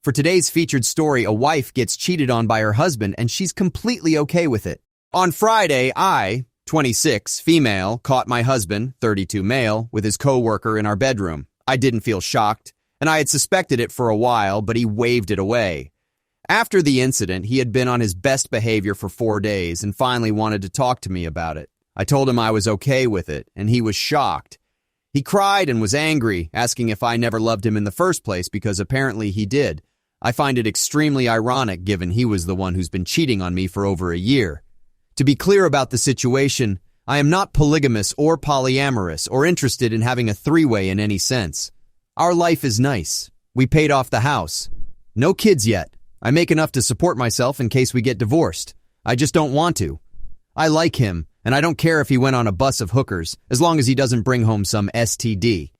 For today's featured story, a wife gets cheated on by her husband and she's completely okay with it. On Friday, I, 26, female, caught my husband, 32 male, with his co-worker in our bedroom. I didn't feel shocked, and I had suspected it for a while, but he waved it away. After the incident, he had been on his best behavior for 4 days and finally wanted to talk to me about it. I told him I was okay with it, and he was shocked. He cried and was angry, asking if I never loved him in the first place because apparently he did. I find it extremely ironic given he was the one who's been cheating on me for over a year. To be clear about the situation, I am not polygamous or polyamorous or interested in having a three-way in any sense. Our life is nice. We paid off the house. No kids yet. I make enough to support myself in case we get divorced. I just don't want to. I like him, and I don't care if he went on a bus of hookers, as long as he doesn't bring home some STD.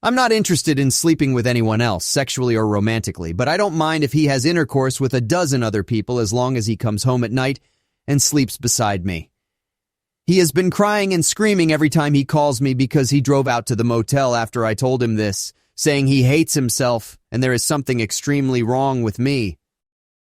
I'm not interested in sleeping with anyone else, sexually or romantically, but I don't mind if he has intercourse with a dozen other people as long as he comes home at night and sleeps beside me. He has been crying and screaming every time he calls me because he drove out to the motel after I told him this, saying he hates himself and there is something extremely wrong with me.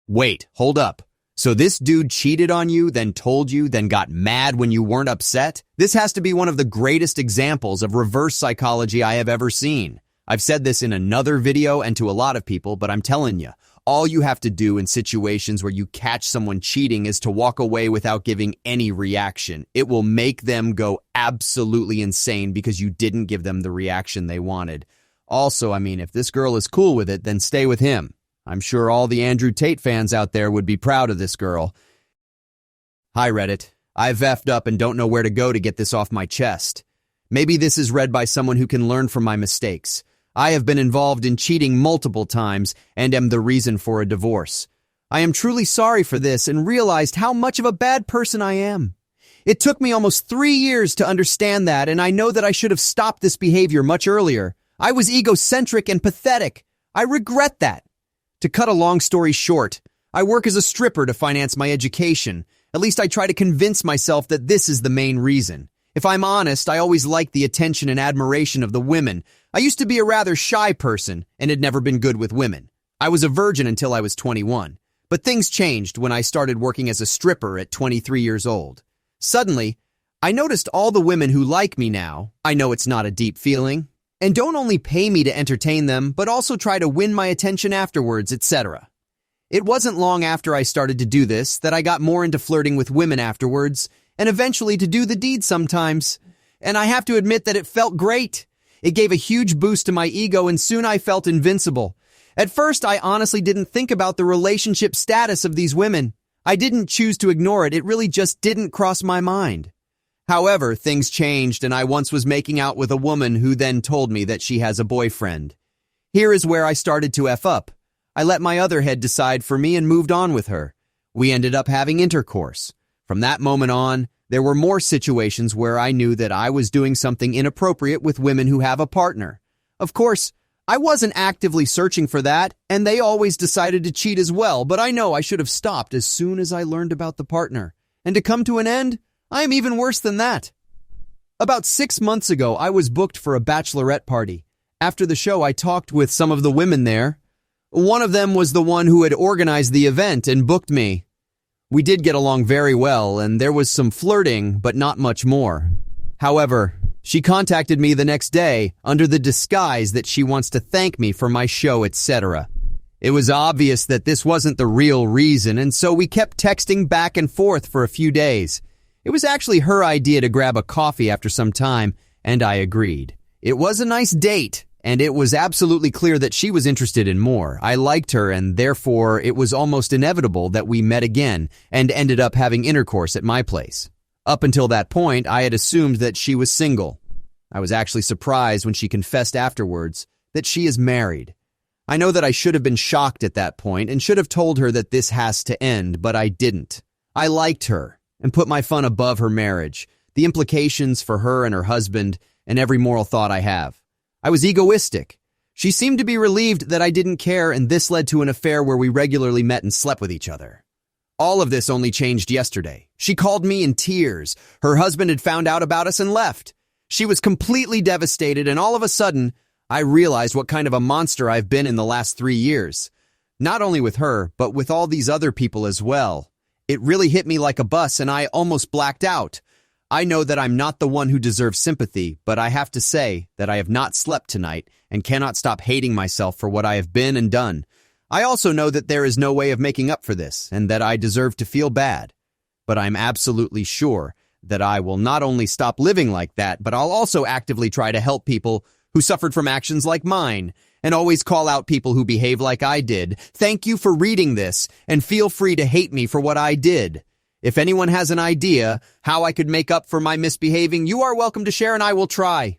Wait, hold up. So this dude cheated on you, then told you, then got mad when you weren't upset? This has to be one of the greatest examples of reverse psychology I have ever seen. I've said this in another video and to a lot of people, but I'm telling you, all you have to do in situations where you catch someone cheating is to walk away without giving any reaction. It will make them go absolutely insane because you didn't give them the reaction they wanted. Also, if this girl is cool with it, then stay with him. I'm sure all the Andrew Tate fans out there would be proud of this girl. Hi, Reddit. I've effed up and don't know where to go to get this off my chest. Maybe this is read by someone who can learn from my mistakes. I have been involved in cheating multiple times and am the reason for a divorce. I am truly sorry for this and realized how much of a bad person I am. It took me almost 3 years to understand that, and I know that I should have stopped this behavior much earlier. I was egocentric and pathetic. I regret that. To cut a long story short, I work as a stripper to finance my education. At least I try to convince myself that this is the main reason. If I'm honest, I always liked the attention and admiration of the women. I used to be a rather shy person and had never been good with women. I was a virgin until I was 21. But things changed when I started working as a stripper at 23 years old. Suddenly, I noticed all the women who like me now, I know it's not a deep feeling, and don't only pay me to entertain them, but also try to win my attention afterwards, etc. It wasn't long after I started to do this that I got more into flirting with women afterwards, and eventually to do the deed sometimes. And I have to admit that it felt great. It gave a huge boost to my ego, and soon I felt invincible. At first, I honestly didn't think about the relationship status of these women. I didn't choose to ignore it. It really just didn't cross my mind. However, things changed, and I once was making out with a woman who then told me that she has a boyfriend. Here is where I started to F up. I let my other head decide for me and moved on with her. We ended up having intercourse. From that moment on, there were more situations where I knew that I was doing something inappropriate with women who have a partner. Of course, I wasn't actively searching for that, and they always decided to cheat as well, but I know I should have stopped as soon as I learned about the partner. And to come to an end, I am even worse than that. About 6 months ago, I was booked for a bachelorette party. After the show, I talked with some of the women there. One of them was the one who had organized the event and booked me. We did get along very well, and there was some flirting, but not much more. However, she contacted me the next day under the disguise that she wants to thank me for my show, etc. It was obvious that this wasn't the real reason, and so we kept texting back and forth for a few days. It was actually her idea to grab a coffee after some time, and I agreed. It was a nice date, and it was absolutely clear that she was interested in more. I liked her, and therefore it was almost inevitable that we met again and ended up having intercourse at my place. Up until that point, I had assumed that she was single. I was actually surprised when she confessed afterwards that she is married. I know that I should have been shocked at that point and should have told her that this has to end, but I didn't. I liked her and put my fun above her marriage, the implications for her and her husband, and every moral thought I have. I was egoistic. She seemed to be relieved that I didn't care, and this led to an affair where we regularly met and slept with each other. All of this only changed yesterday. She called me in tears. Her husband had found out about us and left. She was completely devastated, and all of a sudden, I realized what kind of a monster I've been in the last 3 years. Not only with her, but with all these other people as well. It really hit me like a bus and I almost blacked out. I know that I'm not the one who deserves sympathy, but I have to say that I have not slept tonight and cannot stop hating myself for what I have been and done. I also know that there is no way of making up for this and that I deserve to feel bad. But I'm absolutely sure that I will not only stop living like that, but I'll also actively try to help people who suffered from actions like mine and always call out people who behave like I did. Thank you for reading this and feel free to hate me for what I did. If anyone has an idea how I could make up for my misbehaving, you are welcome to share and I will try.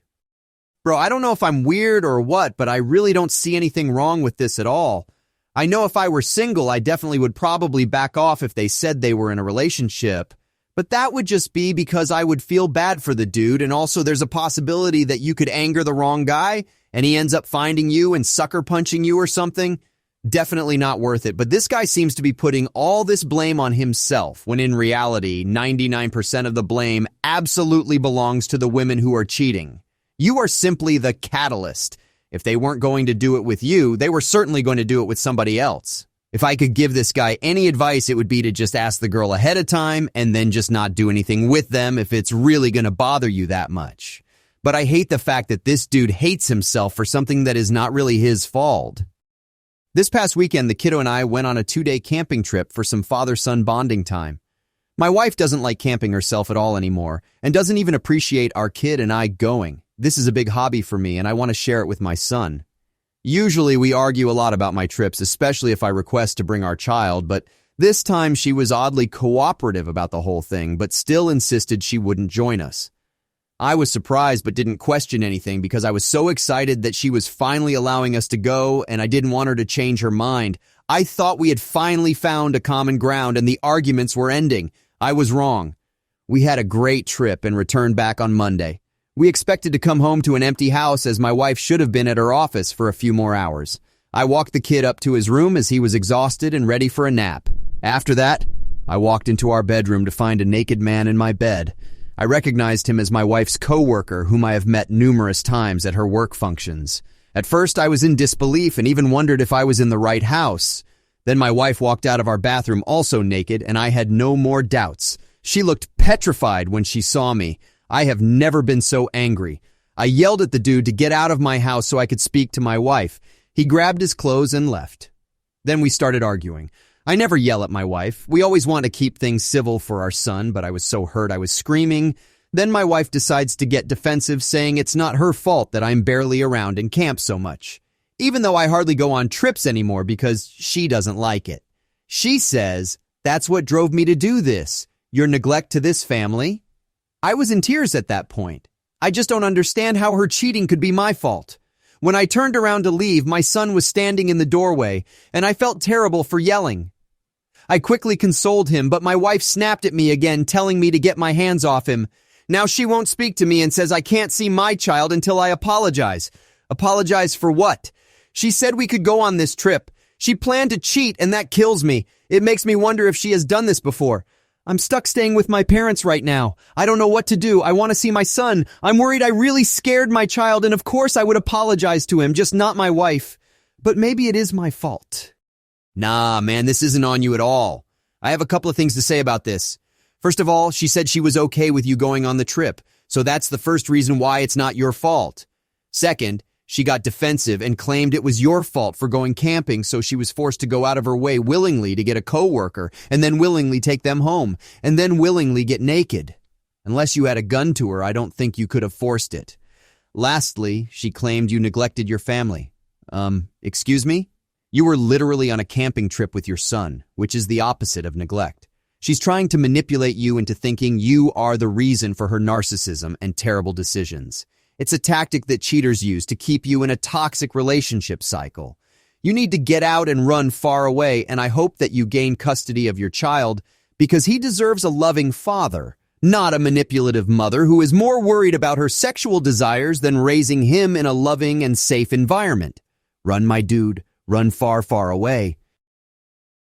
Bro, I don't know if I'm weird or what, but I really don't see anything wrong with this at all. I know if I were single, I definitely would probably back off if they said they were in a relationship. But that would just be because I would feel bad for the dude, and also there's a possibility that you could anger the wrong guy, and he ends up finding you and sucker punching you or something. Definitely not worth it, but this guy seems to be putting all this blame on himself, when in reality, 99% of the blame absolutely belongs to the women who are cheating. You are simply the catalyst. If they weren't going to do it with you, they were certainly going to do it with somebody else. If I could give this guy any advice, it would be to just ask the girl ahead of time and then just not do anything with them if it's really going to bother you that much. But I hate the fact that this dude hates himself for something that is not really his fault. This past weekend, the kiddo and I went on a 2-day camping trip for some father-son bonding time. My wife doesn't like camping herself at all anymore and doesn't even appreciate our kid and I going. This is a big hobby for me and I want to share it with my son. Usually we argue a lot about my trips, especially if I request to bring our child, but this time she was oddly cooperative about the whole thing, but still insisted she wouldn't join us. I was surprised but didn't question anything because I was so excited that she was finally allowing us to go and I didn't want her to change her mind. I thought we had finally found a common ground and the arguments were ending. I was wrong. We had a great trip and returned back on Monday. We expected to come home to an empty house as my wife should have been at her office for a few more hours. I walked the kid up to his room as he was exhausted and ready for a nap. After that, I walked into our bedroom to find a naked man in my bed. I recognized him as my wife's co-worker, whom I have met numerous times at her work functions. At first, I was in disbelief and even wondered if I was in the right house. Then my wife walked out of our bathroom also naked, and I had no more doubts. She looked petrified when she saw me. I have never been so angry. I yelled at the dude to get out of my house so I could speak to my wife. He grabbed his clothes and left. Then we started arguing. I never yell at my wife. We always want to keep things civil for our son, but I was so hurt I was screaming. Then my wife decides to get defensive, saying it's not her fault that I'm barely around in camp so much, even though I hardly go on trips anymore because she doesn't like it. She says, "That's what drove me to do this. Your neglect to this family." I was in tears at that point. I just don't understand how her cheating could be my fault. When I turned around to leave, my son was standing in the doorway, and I felt terrible for yelling. I quickly consoled him, but my wife snapped at me again, telling me to get my hands off him. Now she won't speak to me and says I can't see my child until I apologize. Apologize for what? She said we could go on this trip. She planned to cheat, and that kills me. It makes me wonder if she has done this before. I'm stuck staying with my parents right now. I don't know what to do. I want to see my son. I'm worried I really scared my child, and of course I would apologize to him, just not my wife. But maybe it is my fault. Nah, man, this isn't on you at all. I have a couple of things to say about this. First of all, she said she was okay with you going on the trip, so that's the first reason why it's not your fault. Second, she got defensive and claimed it was your fault for going camping, so she was forced to go out of her way willingly to get a coworker, and then willingly take them home, and then willingly get naked. Unless you had a gun to her, I don't think you could have forced it. Lastly, she claimed you neglected your family. Excuse me? You were literally on a camping trip with your son, which is the opposite of neglect. She's trying to manipulate you into thinking you are the reason for her narcissism and terrible decisions. It's a tactic that cheaters use to keep you in a toxic relationship cycle. You need to get out and run far away, and I hope that you gain custody of your child because he deserves a loving father, not a manipulative mother who is more worried about her sexual desires than raising him in a loving and safe environment. Run, my dude. Run far, far away.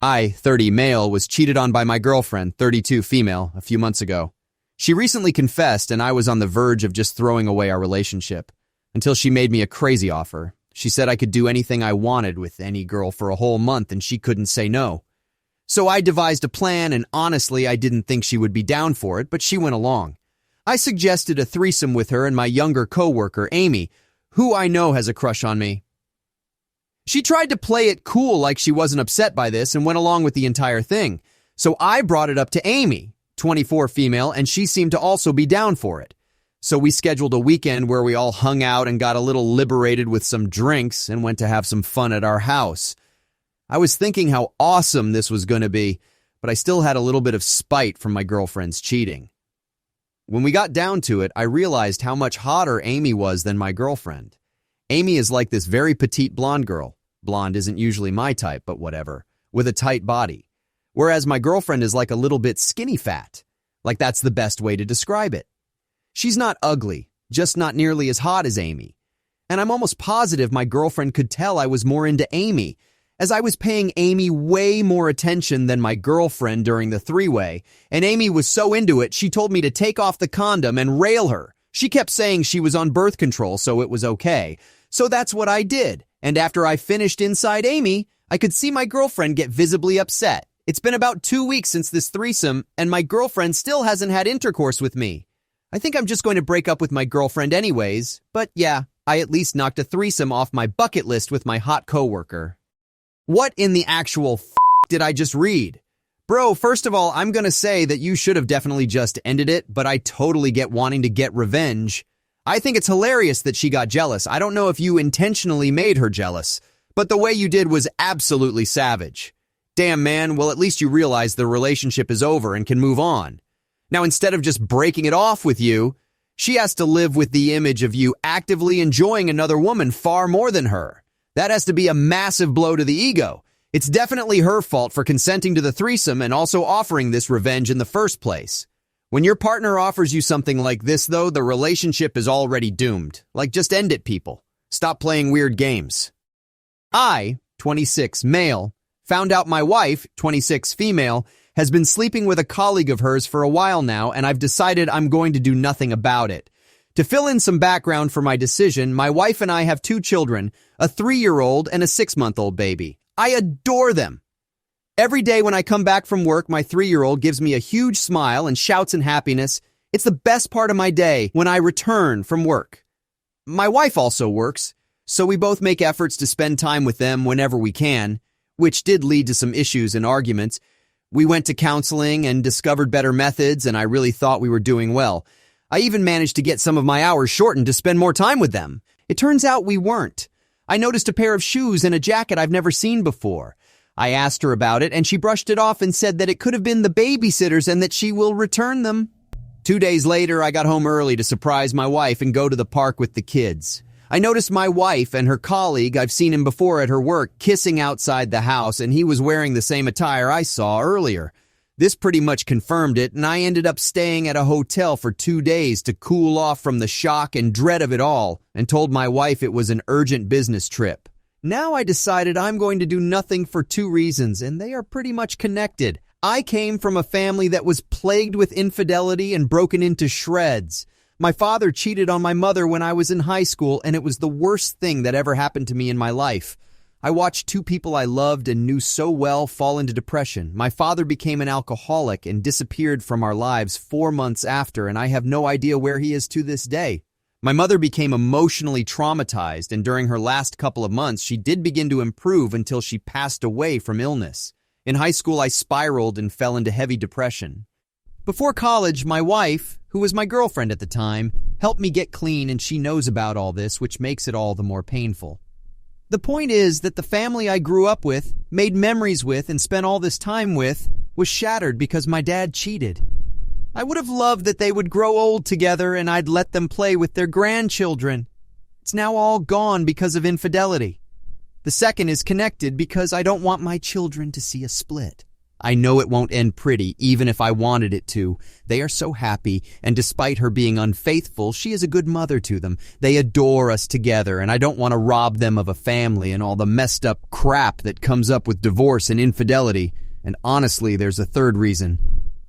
I, 30 male, was cheated on by my girlfriend, 32 female, a few months ago. She recently confessed, and I was on the verge of just throwing away our relationship, until she made me a crazy offer. She said I could do anything I wanted with any girl for a whole month and she couldn't say no. So I devised a plan, and honestly, I didn't think she would be down for it, but she went along. I suggested a threesome with her and my younger coworker, Amy, who I know has a crush on me. She tried to play it cool like she wasn't upset by this and went along with the entire thing. So I brought it up to Amy, 24 female, and she seemed to also be down for it. So we scheduled a weekend where we all hung out and got a little liberated with some drinks and went to have some fun at our house. I was thinking how awesome this was going to be, but I still had a little bit of spite from my girlfriend's cheating. When we got down to it, I realized how much hotter Amy was than my girlfriend. Amy is like this very petite blonde girl. Blonde isn't usually my type, but whatever, with a tight body. Whereas my girlfriend is like a little bit skinny fat. Like that's the best way to describe it. She's not ugly, just not nearly as hot as Amy. And I'm almost positive my girlfriend could tell I was more into Amy, as I was paying Amy way more attention than my girlfriend during the three-way, and Amy was so into it, she told me to take off the condom and rail her. She kept saying she was on birth control, so it was okay. So that's what I did, and after I finished inside Amy, I could see my girlfriend get visibly upset. It's been about 2 weeks since this threesome, and my girlfriend still hasn't had intercourse with me. I think I'm just going to break up with my girlfriend anyways, but yeah, I at least knocked a threesome off my bucket list with my hot coworker. What in the actual did I just read? Bro, first of all, I'm gonna say that you should have definitely just ended it, but I totally get wanting to get revenge. I think it's hilarious that she got jealous. I don't know if you intentionally made her jealous, but the way you did was absolutely savage. Damn, man, well, at least you realize the relationship is over and can move on. Now, instead of just breaking it off with you, she has to live with the image of you actively enjoying another woman far more than her. That has to be a massive blow to the ego. It's definitely her fault for consenting to the threesome and also offering this revenge in the first place. When your partner offers you something like this, though, the relationship is already doomed. Like, just end it, people. Stop playing weird games. I, 26, male, found out my wife, 26, female, has been sleeping with a colleague of hers for a while now, and I've decided I'm going to do nothing about it. To fill in some background for my decision, my wife and I have 2 children, a 3-year-old and a 6-month-old baby. I adore them. Every day when I come back from work, my 3-year-old gives me a huge smile and shouts in happiness. It's the best part of my day when I return from work. My wife also works, so we both make efforts to spend time with them whenever we can, which did lead to some issues and arguments. We went to counseling and discovered better methods, and I really thought we were doing well. I even managed to get some of my hours shortened to spend more time with them. It turns out we weren't. I noticed a pair of shoes and a jacket I've never seen before. I asked her about it, and she brushed it off and said that it could have been the babysitter's and that she will return them. 2 days later, I got home early to surprise my wife and go to the park with the kids. I noticed my wife and her colleague, I've seen him before at her work, kissing outside the house, and he was wearing the same attire I saw earlier. This pretty much confirmed it, and I ended up staying at a hotel for 2 days to cool off from the shock and dread of it all, and told my wife it was an urgent business trip. Now I decided I'm going to do nothing for 2 reasons, and they are pretty much connected. I came from a family that was plagued with infidelity and broken into shreds. My father cheated on my mother when I was in high school, and it was the worst thing that ever happened to me in my life. I watched 2 people I loved and knew so well fall into depression. My father became an alcoholic and disappeared from our lives 4 months after, and I have no idea where he is to this day. My mother became emotionally traumatized, and during her last couple of months, she did begin to improve until she passed away from illness. In high school, I spiraled and fell into heavy depression. Before college, my wife, who was my girlfriend at the time, helped me get clean, and she knows about all this, which makes it all the more painful. The point is that the family I grew up with, made memories with, and spent all this time with, was shattered because my dad cheated. I would have loved that they would grow old together and I'd let them play with their grandchildren. It's now all gone because of infidelity. The second is connected because I don't want my children to see a split. I know it won't end pretty, even if I wanted it to. They are so happy, and despite her being unfaithful, she is a good mother to them. They adore us together, and I don't want to rob them of a family and all the messed up crap that comes up with divorce and infidelity. And honestly, there's a third reason.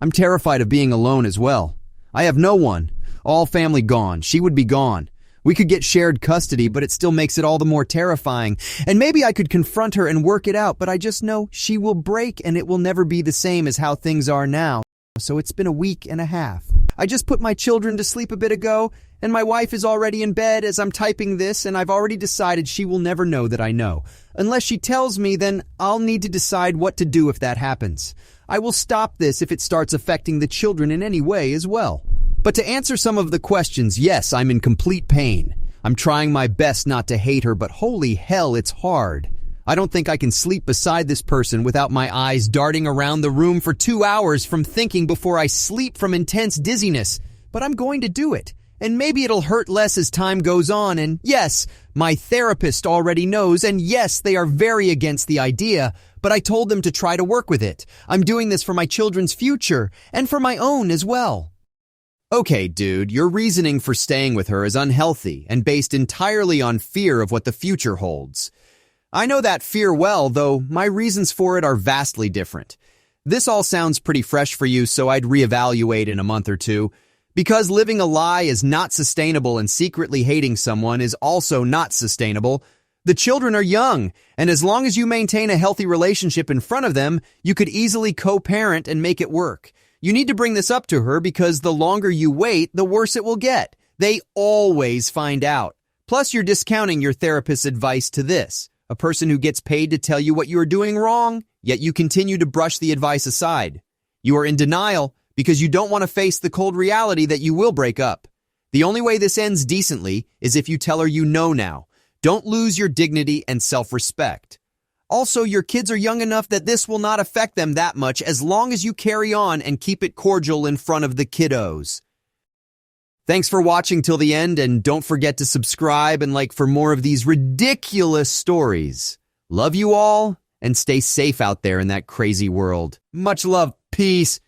I'm terrified of being alone as well. I have no one. All family gone. She would be gone. We could get shared custody, but it still makes it all the more terrifying. And maybe I could confront her and work it out, but I just know she will break and it will never be the same as how things are now. So it's been a week and a half. I just put my children to sleep a bit ago, and my wife is already in bed as I'm typing this, and I've already decided she will never know that I know. Unless she tells me, then I'll need to decide what to do if that happens. I will stop this if it starts affecting the children in any way as well. But to answer some of the questions, yes, I'm in complete pain. I'm trying my best not to hate her, but holy hell, it's hard. I don't think I can sleep beside this person without my eyes darting around the room for 2 hours from thinking before I sleep from intense dizziness. But I'm going to do it. And maybe it'll hurt less as time goes on. And yes, my therapist already knows. And yes, they are very against the idea. But I told them to try to work with it. I'm doing this for my children's future and for my own as well. Okay, dude, your reasoning for staying with her is unhealthy and based entirely on fear of what the future holds. I know that fear well, though my reasons for it are vastly different. This all sounds pretty fresh for you, so I'd reevaluate in a month or two. Because living a lie is not sustainable and secretly hating someone is also not sustainable. The children are young, and as long as you maintain a healthy relationship in front of them, you could easily co-parent and make it work. You need to bring this up to her because the longer you wait, the worse it will get. They always find out. Plus, you're discounting your therapist's advice to this. A person who gets paid to tell you what you are doing wrong, yet you continue to brush the advice aside. You are in denial because you don't want to face the cold reality that you will break up. The only way this ends decently is if you tell her you know now. Don't lose your dignity and self-respect. Also, your kids are young enough that this will not affect them that much as long as you carry on and keep it cordial in front of the kiddos. Thanks for watching till the end, and don't forget to subscribe and like for more of these ridiculous stories. Love you all, and stay safe out there in that crazy world. Much love. Peace.